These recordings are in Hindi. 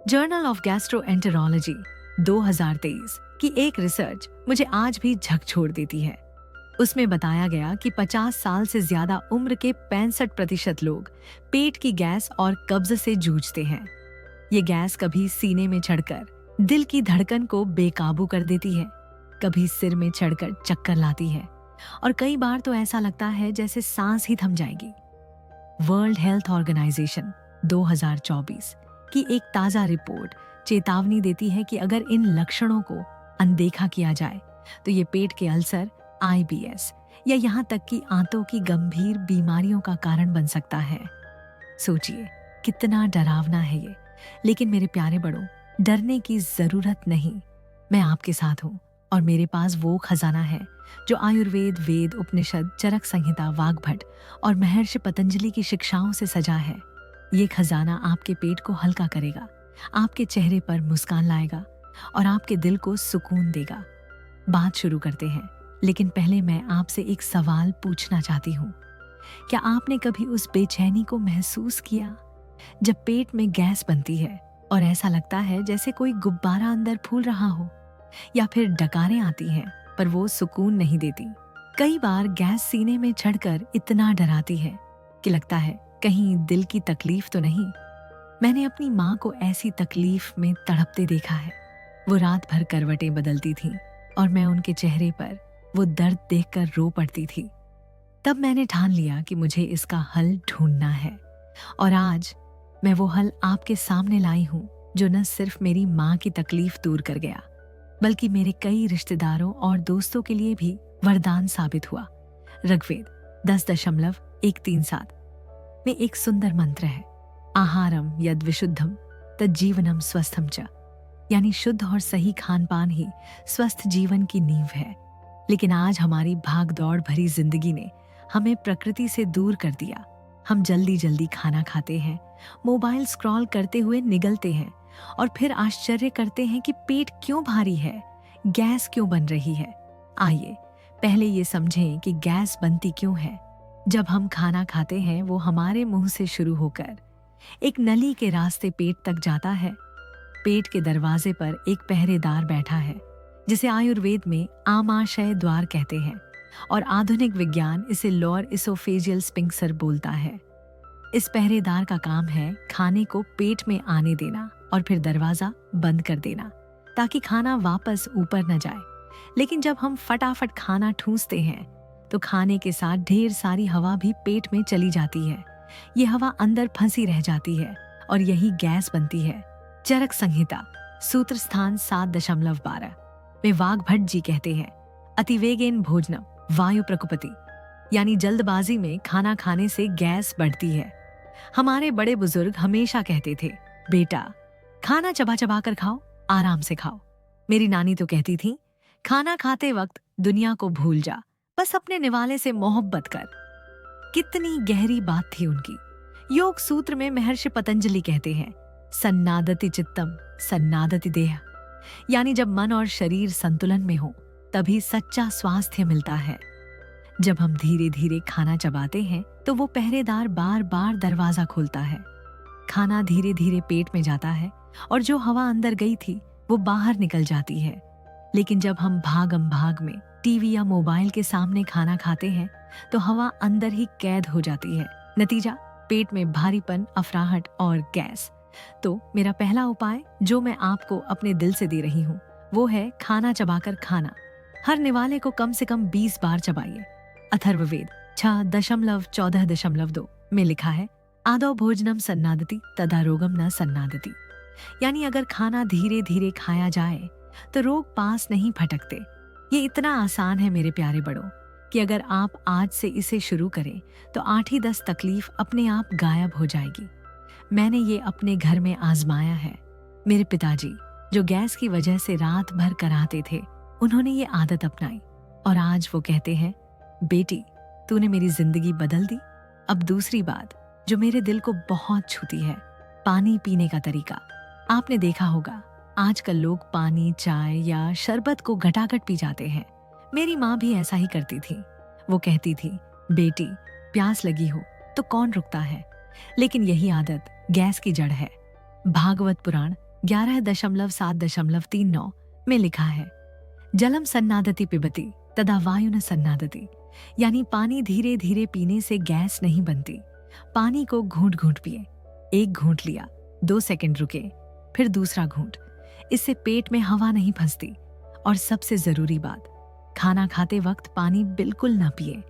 जर्नल ऑफ गैस्ट्रोएंटेरोलॉजी 2023 की एक रिसर्च मुझे आज भी झकझोर देती है। उसमें बताया गया कि 50 साल से ज्यादा उम्र के 65% लोग पेट की गैस और कब्ज से जूझते हैं। ये गैस कभी सीने में चढ़कर दिल की धड़कन को बेकाबू कर देती है, कभी सिर में चढ़कर चक्कर लाती है और कई बार तो ऐसा लगता है जैसे सांस ही थम जाएगी। वर्ल्ड हेल्थ ऑर्गेनाइजेशन 2024 की एक ताजा रिपोर्ट चेतावनी देती है कि अगर इन लक्षणों को अनदेखा किया जाए तो ये पेट के अल्सर, IBS या यहाँ तक कि आंतों की गंभीर बीमारियों का कारण बन सकता है। सोचिए कितना डरावना है ये। लेकिन मेरे प्यारे बड़ों, डरने की जरूरत नहीं। मैं आपके साथ हूँ और मेरे पास वो खजाना है जो आयुर्वेद, वेद, उपनिषद, चरक संहिता, वाग्भट और महर्षि पतंजलि की शिक्षाओं से सजा है। ये खजाना आपके पेट को हल्का करेगा, आपके चेहरे पर मुस्कान लाएगा और आपके दिल को सुकून देगा। बात शुरू करते हैं, लेकिन पहले मैं आपसे एक सवाल पूछना चाहती हूँ। क्या आपने कभी उस बेचैनी को महसूस किया जब पेट में गैस बनती है और ऐसा लगता है जैसे कोई गुब्बारा अंदर फूल रहा हो, या फिर डकारें आती हैं पर वो सुकून नहीं देती। कई बार गैस सीने में चढ़कर इतना डराती है कि लगता है कहीं दिल की तकलीफ तो नहीं। मैंने अपनी माँ को ऐसी तकलीफ में तड़पते देखा है। वो रात भर करवटें बदलती थीं और मैं उनके चेहरे पर वो दर्द देखकर रो पड़ती थी। तब मैंने ठान लिया कि मुझे इसका हल ढूंढना है और आज मैं वो हल आपके सामने लाई हूँ, जो न सिर्फ मेरी माँ की तकलीफ दूर कर गया बल्कि मेरे कई रिश्तेदारों और दोस्तों के लिए भी वरदान साबित हुआ। ऋग्वेद 10.137 में एक सुंदर मंत्र है, आहारम यद विशुद्धम तज्जीवनम स्वस्थम च, यानी शुद्ध और सही खान पान ही स्वस्थ जीवन की नींव है। लेकिन आज हमारी भाग दौड़ भरी जिंदगी ने हमें प्रकृति से दूर कर दिया। हम जल्दी जल्दी खाना खाते हैं, मोबाइल स्क्रॉल करते हुए निगलते हैं और फिर आश्चर्य करते हैं कि पेट क्यों भारी है, गैस क्यों बन रही है। आइए पहले ये समझें कि गैस बनती क्यों है। जब हम खाना खाते हैं वो हमारे मुंह से शुरू होकर एक नली के रास्ते पेट तक जाता है। पेट के दरवाजे पर एक पहरेदार बैठा है जिसे आयुर्वेद में आमाशय द्वार कहते हैं और आधुनिक विज्ञान इसे लोअर इसोफेजियल स्फिंक्टर बोलता है। इस पहरेदार का काम है खाने को पेट में आने देना और फिर दरवाजा बंद कर देना ताकि खाना वापस ऊपर न जाए। लेकिन जब हम फटाफट खाना ठूंसते हैं तो खाने के साथ ढेर सारी हवा भी पेट में चली जाती है। ये हवा अंदर फंसी रह जाती है और यही गैस बनती है। चरक संहिता सूत्र स्थान 7.12 में वाग्भट जी कहते हैं, अतिवेगेन भोजनम वायु प्रकुपति, यानी जल्दबाजी में खाना खाने से गैस बढ़ती है। हमारे बड़े बुजुर्ग हमेशा कहते थे, बेटा खाना चबा चबा कर खाओ, आराम से खाओ। मेरी नानी तो कहती थी, खाना खाते वक्त दुनिया को भूल जा, बस अपने निवाले से मोहब्बत कर। कितनी गहरी बात थी उनकी। योग सूत्र में महर्षि पतंजलि कहते हैं, सन्नादति चित्तम सन्नादति देह, यानी जब मन और शरीर संतुलन में हो तभी सच्चा स्वास्थ्य मिलता है। जब हम धीरे धीरे खाना चबाते हैं तो वो पहरेदार बार बार दरवाजा खोलता है। खाना धीरे धीरे पेट में जाता है और जो हवा अंदर गई थी वो बाहर निकल जाती है। लेकिन जब हम भागम भाग में टीवी या मोबाइल के सामने खाना खाते हैं तो हवा अंदर ही कैद हो जाती है। नतीजा पेट में भारीपन, अफराहट और गैस। तो मेरा पहला उपाय जो मैं आपको अपने दिल से दे रही हूँ वो है खाना चबाकर खाना। हर निवाले को कम से कम 20 बार चबाइए। अथर्ववेद 6.14.2 में लिखा है, आदौ भोजनम सन्नादति तदा रोगम न सन्नादति, यानी अगर खाना धीरे धीरे खाया जाए तो रोग पास नहीं फटकते। ये इतना आसान है मेरे प्यारे बड़ों कि अगर आप आज से इसे शुरू करें तो 8-10 तकलीफ अपने आप गायब हो जाएगी। मैंने ये अपने घर में आजमाया है। मेरे पिताजी जो गैस की वजह से रात भर कराहते थे, उन्होंने ये आदत अपनाई और आज वो कहते हैं, बेटी तूने मेरी जिंदगी बदल दी। अब दूसरी बात जो मेरे दिल को बहुत छूती है, पानी पीने का तरीका। आपने देखा होगा आजकल लोग पानी, चाय या शरबत को घटाघट पी जाते हैं। मेरी माँ भी ऐसा ही करती थी। वो कहती थी, बेटी प्यास लगी हो तो कौन रुकता है। लेकिन यही आदत गैस की जड़ है। भागवत पुराण 11.7.39 में लिखा है, जलम सन्नादति पिबति तदा वायु न सन्नादति, यानी पानी धीरे धीरे पीने से गैस नहीं बनती। पानी को घूंट घूंट पिए। एक घूंट लिया, 2 सेकंड रुके, फिर दूसरा घूंट। इससे पेट में हवा नहीं फंसती। और सबसे जरूरी बात, खाना खाते वक्त पानी बिल्कुल न पिए।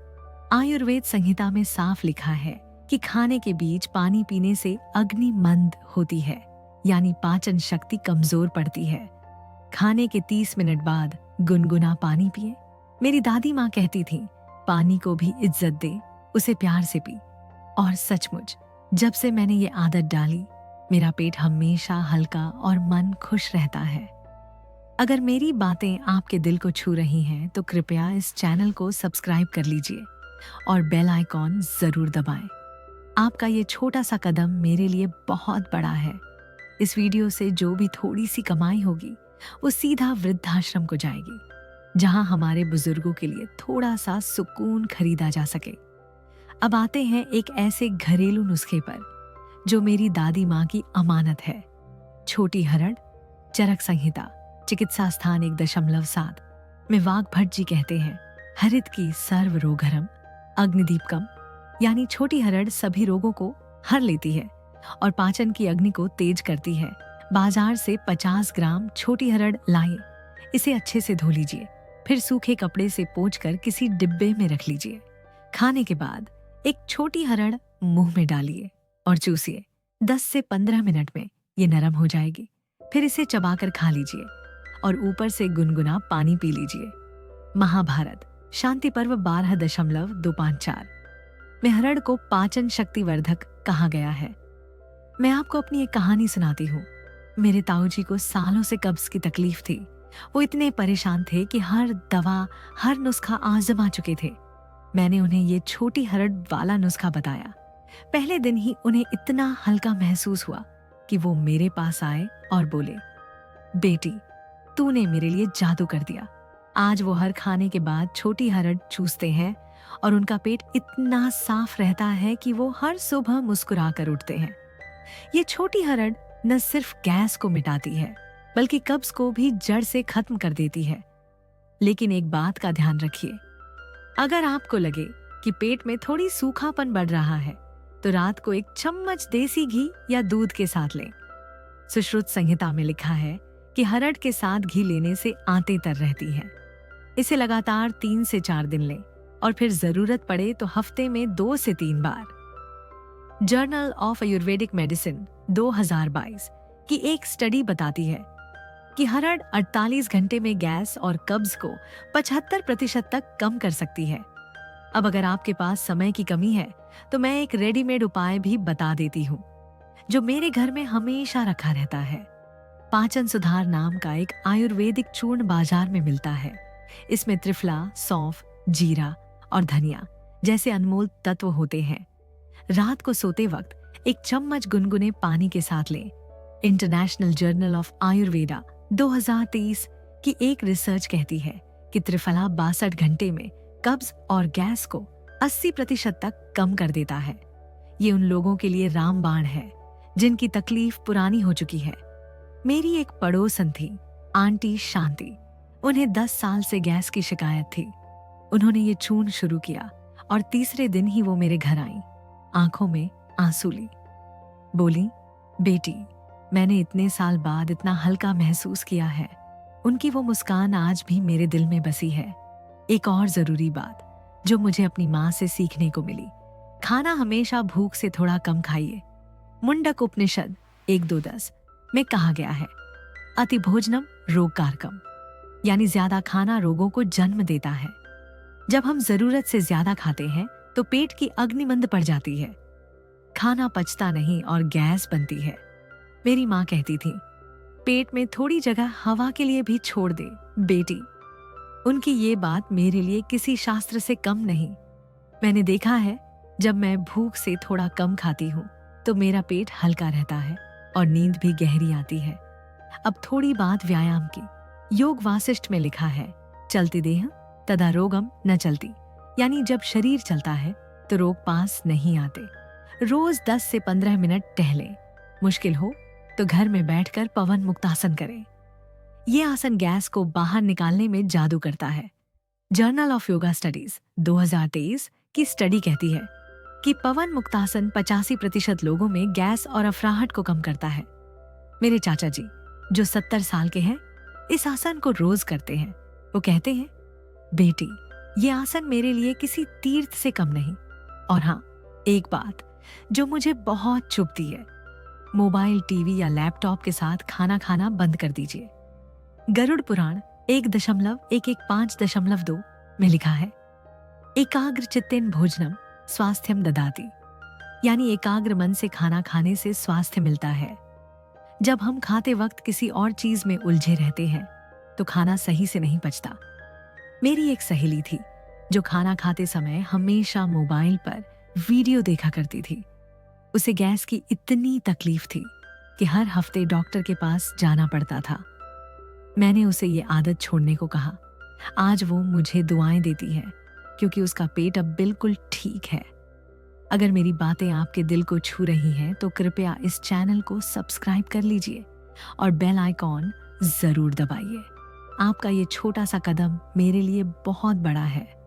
आयुर्वेद संहिता में साफ लिखा है कि खाने के बीच पानी पीने से अग्नि मंद होती है, यानी पाचन शक्ति कमजोर पड़ती है। खाने के 30 मिनट बाद गुनगुना पानी पिए। मेरी दादी माँ कहती थी, पानी को भी इज्जत दे, उसे प्यार से पी। और सचमुच जब से मैंने ये आदत डाली, मेरा पेट हमेशा हल्का और मन खुश रहता है। अगर मेरी बातें आपके दिल को छू रही हैं तो कृपया इस चैनल को सब्सक्राइब कर लीजिए और बेल आइकॉन जरूर दबाएं। आपका ये छोटा सा कदम मेरे लिए बहुत बड़ा है। इस वीडियो से जो भी थोड़ी सी कमाई होगी वो सीधा वृद्धाश्रम को जाएगी, जहां हमारे बुजुर्गों के लिए थोड़ा सा सुकून खरीदा जा सके। अब आते हैं एक ऐसे घरेलू नुस्खे पर जो मेरी दादी माँ की अमानत है। छोटी हरड़, चरक संहिता, चिकित्सा स्थान 1.7 में वाघ भट्ट जी कहते हैं, हरित की सर्व रोगहरम अग्निदीपकम, यानी छोटी हरड़ सभी रोगों को हर लेती है और पाचन की अग्नि को तेज करती है। बाजार से 50 ग्राम छोटी हरड़ लाइए। इसे अच्छे से धो लीजिए, फिर सूखे कपड़े से पोंछकर किसी डिब्बे में रख लीजिए। खाने के बाद एक छोटी हरड़ मुंह में डालिए और चूसिए। 10 से 15 मिनट में ये नरम हो जाएगी। फिर इसे चबाकर खा लीजिए और ऊपर से गुनगुना पानी पी लीजिए। महाभारत शांति पर्व 12.254 में हरड़ को पाचन शक्ति वर्धक कहा गया है। मैं आपको अपनी एक कहानी सुनाती हूँ। मेरे ताऊजी को सालों से कब्ज की तकलीफ थी। वो इतने परेशान थे कि हर दवा, हर नुस्खा आजमा चुके थे। मैंने उन्हें ये छोटी हरड़ वाला नुस्खा बताया। पहले दिन ही उन्हें इतना हल्का महसूस हुआ कि वो मेरे पास आए और बोले, बेटी, तूने मेरे लिए जादू कर दिया। आज वो हर खाने के बाद छोटी हरड़ चूसते हैं और उनका पेट इतना साफ रहता है कि वो हर सुबह मुस्कुरा कर उठते हैं। ये छोटी हरड़ न सिर्फ गैस को मिटाती है, बल्कि कब्ज को भी जड़ से खत्म कर देती है। लेकिन एक बात का ध्यान रखिए, अगर आपको लगे कि पेट में थोड़ी सूखापन बढ़ रहा है तो रात को एक चम्मच देसी घी या दूध के साथ लें। सुश्रुत संहिता में लिखा है कि हरड़ के साथ घी लेने से आंतें तर रहती हैं। इसे लगातार 3 से 4 दिन लें और फिर जरूरत पड़े तो हफ्ते में 2 से 3 बार। जर्नल ऑफ आयुर्वेदिक मेडिसिन 2022 की एक स्टडी बताती है कि हरड़ 48 घंटे में गैस और कब्ज को 75% तक कम कर सकती है। अब अगर आपके पास समय की कमी है तो मैं एक रेडीमेड उपाय भी बता देती हूँ जो मेरे घर में हमेशा रखा रहता है। पाचन सुधार नाम का एक आयुर्वेदिक चूर्ण बाजार में मिलता है। इसमें त्रिफला, सौंफ, जीरा और धनिया जैसे अनमोल तत्व होते हैं। रात को सोते वक्त एक चम्मच गुनगुने पानी के साथ लें। इंटरनेशनल जर्नल ऑफ आयुर्वेदा 2023 की एक रिसर्च कहती है कि त्रिफला 62 घंटे में कब्ज और गैस को 80% तक कम कर देता है। ये उन लोगों के लिए रामबाण है जिनकी तकलीफ पुरानी हो चुकी है। मेरी एक पड़ोसन थी, आंटी शांति। उन्हें 10 साल से गैस की शिकायत थी। उन्होंने ये चूर्ण शुरू किया और तीसरे दिन ही वो मेरे घर आई, आंखों में आंसू ली। बोली, बेटी, मैंने इतने साल बाद इतना हल्का महसूस किया है। उनकी वो मुस्कान आज भी मेरे दिल में बसी है। एक और जरूरी बात जो मुझे अपनी माँ से सीखने को मिली, खाना हमेशा भूख से थोड़ा कम खाइए। मुंडक उपनिषद 1.2.10 में कहा गया है, अति भोजनम रोग कारकम, यानी ज्यादा खाना रोगों को जन्म देता है। जब हम जरूरत से ज्यादा खाते हैं तो पेट की अग्नि मंद पड़ जाती है, खाना पचता नहीं और गैस बनती है। मेरी माँ कहती थी, पेट में थोड़ी जगह हवा के लिए भी छोड़ दे बेटी। उनकी ये बात मेरे लिए किसी शास्त्र से कम नहीं। मैंने देखा है, जब मैं भूख से थोड़ा कम खाती हूँ तो मेरा पेट हल्का रहता है और नींद भी गहरी आती है। अब थोड़ी बात व्यायाम की। योग वासिष्ठ में लिखा है, चलती देह तदा रोगम न चलती, यानी जब शरीर चलता है तो रोग पास नहीं आते। रोज 10 से 15 मिनट टहलें। मुश्किल हो तो घर में बैठकर पवन मुक्तासन करें। ये आसन गैस को बाहर निकालने में जादू करता है। जर्नल ऑफ योगा स्टडीज 2023 की स्टडी कहती है कि पवन मुक्तासन 85% लोगों में गैस और अफराहट को कम करता है। मेरे चाचा जी जो 70 साल के हैं इस आसन को रोज करते हैं। वो कहते हैं, बेटी ये आसन मेरे लिए किसी तीर्थ से कम नहीं। और हाँ, एक बात जो मुझे बहुत चुभती है, मोबाइल, टीवी या लैपटॉप के साथ खाना खाना बंद कर दीजिए। गरुड़ पुराण 1.115.2 में लिखा है, एकाग्र चित्तेन भोजनम स्वास्थ्यम ददाति, यानी एकाग्र मन से खाना खाने से स्वास्थ्य मिलता है। जब हम खाते वक्त किसी और चीज में उलझे रहते हैं तो खाना सही से नहीं पचता। मेरी एक सहेली थी जो खाना खाते समय हमेशा मोबाइल पर वीडियो देखा करती थी। उसे गैस की इतनी तकलीफ थी कि हर हफ्ते डॉक्टर के पास जाना पड़ता था। मैंने उसे ये आदत छोड़ने को कहा। आज वो मुझे दुआएं देती है क्योंकि उसका पेट अब बिल्कुल ठीक है। अगर मेरी बातें आपके दिल को छू रही हैं तो कृपया इस चैनल को सब्सक्राइब कर लीजिए और बेल आइकॉन जरूर दबाइए। आपका ये छोटा सा कदम मेरे लिए बहुत बड़ा है।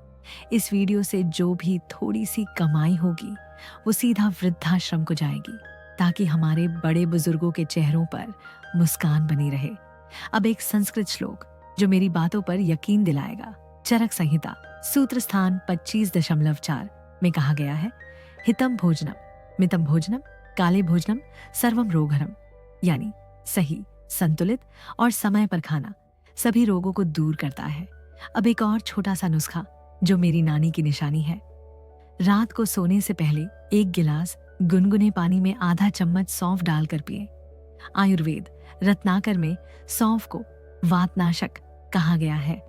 इस वीडियो से जो भी थोड़ी सी कमाई होगी वो सीधा वृद्धाश्रम को जाएगी ताकि हमारे बड़े बुजुर्गों के चेहरों पर मुस्कान बनी रहे। अब एक संस्कृत श्लोक जो मेरी बातों पर यकीन दिलाएगा। चरक संहिता सूत्र स्थान 25.4 में कहा गया है, हितम भोजनम मितम भोजनम काले भोजनम सर्वम रोगहरम, यानी सही, संतुलित और समय पर खाना सभी रोगों को दूर करता है। अब एक और छोटा सा नुस्खा जो मेरी नानी की निशानी है। रात को सोने से पहले 1 गिलास गुनगुने पानी में आधा चम्मच सौंफ डालकर पिए। आयुर्वेद रत्नाकर में सौंफ को वातनाशक कहा गया है।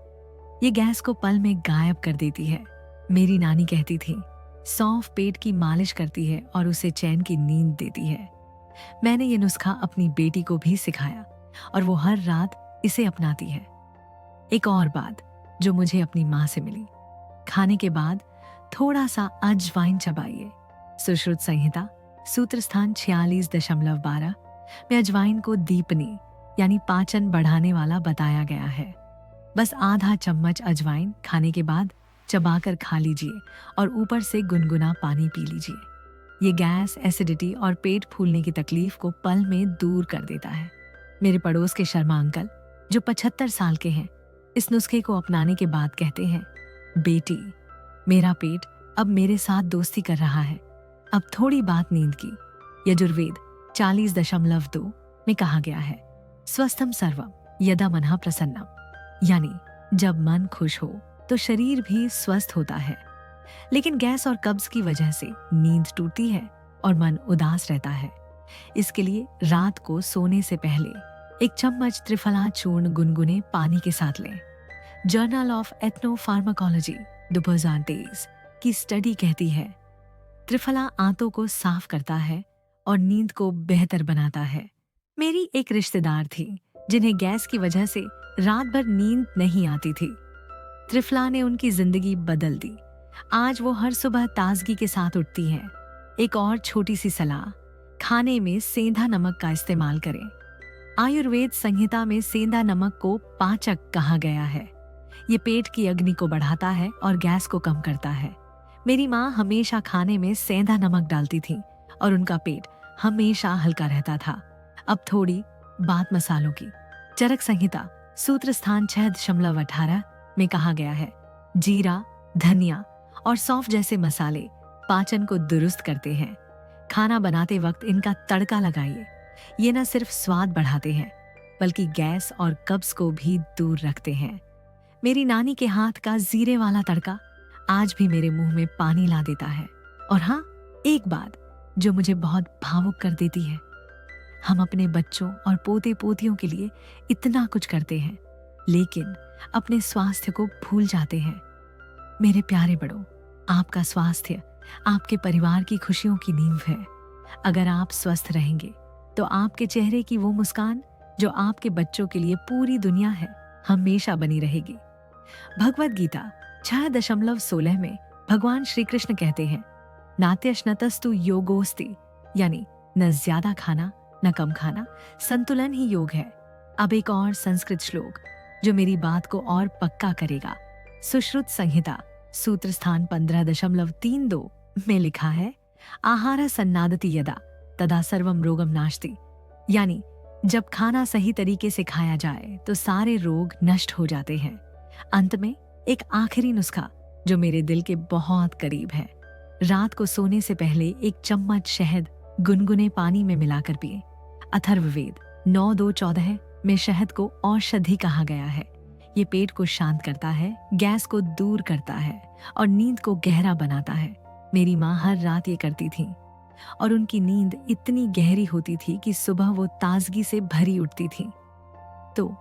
ये गैस को पल में गायब कर देती है। मेरी नानी कहती थी, सौंफ पेट की मालिश करती है और उसे चैन की नींद देती है। मैंने ये नुस्खा अपनी बेटी को भी सिखाया और वो हर रात इसे अपनाती है। एक और बात जो मुझे अपनी माँ से मिली, खाने के बाद थोड़ा सा अजवाइन चबाइए। सुश्रुत संहिता सूत्र स्थान 46.12 में अजवाइन को दीपनी यानी पाचन बढ़ाने वाला बताया गया है। बस आधा चम्मच अजवाइन खाने के बाद चबाकर खा लीजिए और ऊपर से गुनगुना पानी पी लीजिए। ये गैस, एसिडिटी और पेट फूलने की तकलीफ को पल में दूर कर देता है। मेरे पड़ोस के शर्मा अंकल जो 75 साल के हैं इस नुस्खे को अपनाने के बाद कहते हैं, बेटी मेरा पेट अब मेरे साथ दोस्ती कर रहा है। अब थोड़ी बात नींद की। यजुर्वेद 40.2 में कहा गया है, स्वस्थम सर्वम यदा मनः प्रसन्नम, यानी जब मन खुश हो तो शरीर भी स्वस्थ होता है। लेकिन गैस और कब्ज की वजह से नींद टूटती है और मन उदास रहता है। इसके लिए रात को सोने से पहले 1 चम्मच त्रिफला चूर्ण गुनगुने पानी के साथ लें। जर्नल ऑफ एथनोफार्माकोलॉजी 2023 की स्टडी कहती है, त्रिफला आंतों को साफ करता है और नींद को बेहतर बनाता है। मेरी एक रिश्तेदार थी जिन्हें गैस की वजह से रात भर नींद नहीं आती थी। त्रिफला ने उनकी जिंदगी बदल दी। आज वो हर सुबह ताजगी के साथ उठती हैं। एक और छोटी सी सलाह, खाने में सेंधा नमक का इस्तेमाल करें। आयुर्वेद संहिता में सेंधा नमक को पाचक कहा गया है। ये पेट की अग्नि को बढ़ाता है और गैस को कम करता है। मेरी माँ हमेशा खाने में सेंधा नमक डालती थी और उनका पेट हमेशा हल्का रहता था। अब थोड़ी बात मसालों की। चरक संहिता सूत्र स्थान 6.18 में कहा गया है, जीरा, धनिया और सौंफ जैसे मसाले पाचन को दुरुस्त करते हैं। खाना बनाते वक्त इनका तड़का लगाइए। ये न सिर्फ स्वाद बढ़ाते हैं बल्कि गैस और कब्ज को भी दूर रखते हैं। मेरी नानी के हाथ का जीरे वाला तड़का आज भी मेरे मुंह में पानी ला देता है। और हाँ, एक बात जो मुझे बहुत भावुक कर देती है, हम अपने बच्चों और पोते पोतियों के लिए इतना कुछ करते हैं लेकिन अपने स्वास्थ्य को भूल जाते हैं। मेरे प्यारे बड़ों, आपका स्वास्थ्य आपके परिवार की खुशियों की नींव है। अगर आप स्वस्थ रहेंगे तो आपके चेहरे की वो मुस्कान जो आपके बच्चों के लिए पूरी दुनिया है हमेशा बनी रहेगी। भगवद गीता 6.16 में भगवान श्री कृष्ण कहते हैं, नात्यश्नतस्तु योगोस्ति, यानी न ज्यादा खाना न कम खाना, संतुलन ही योग है। अब एक और संस्कृत श्लोक जो मेरी बात को और पक्का करेगा। सुश्रुत संहिता सूत्र स्थान 15.32 में लिखा है, आहार सन्नादति यदा तदा सर्वम रोगम नाशति। यानी जब खाना सही तरीके से खाया जाए तो सारे रोग नष्ट हो जाते हैं। अंत में एक आखिरी नुस्खा जो मेरे दिल के बहुत करीब है। रात को सोने से पहले एक चम्मच शहद गुनगुने पानी में मिलाकर पिए। अथर्ववेद 9.2.14 में शहद को औषधि कहा गया है। ये पेट को शांत करता है, गैस को दूर करता है और नींद को गहरा बनाता है। मेरी माँ हर रात ये करती थी और उनकी नींद इतनी गहरी होती थी कि सुबह वो ताजगी से भरी उठती थी। तो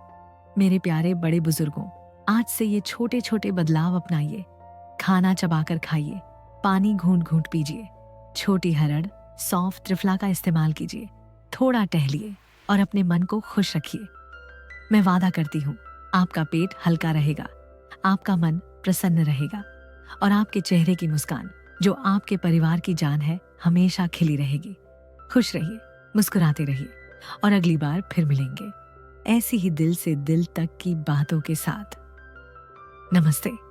मेरे प्यारे बड़े बुजुर्गों, आज से ये छोटे छोटे बदलाव अपनाइए। खाना चबाकर खाइए, पानी घूंट घूंट पीजिए, छोटी हरड़, सौंफ, त्रिफला का इस्तेमाल कीजिए, थोड़ा टहलिए और अपने मन को खुश रखिए। मैं वादा करती हूँ, आपका पेट हल्का रहेगा, आपका मन प्रसन्न रहेगा और आपके चेहरे की मुस्कान जो आपके परिवार की जान है हमेशा खिली रहेगी। खुश रहिए, मुस्कुराते रहिए और अगली बार फिर मिलेंगे ऐसी ही दिल से दिल तक की बातों के साथ। नमस्ते।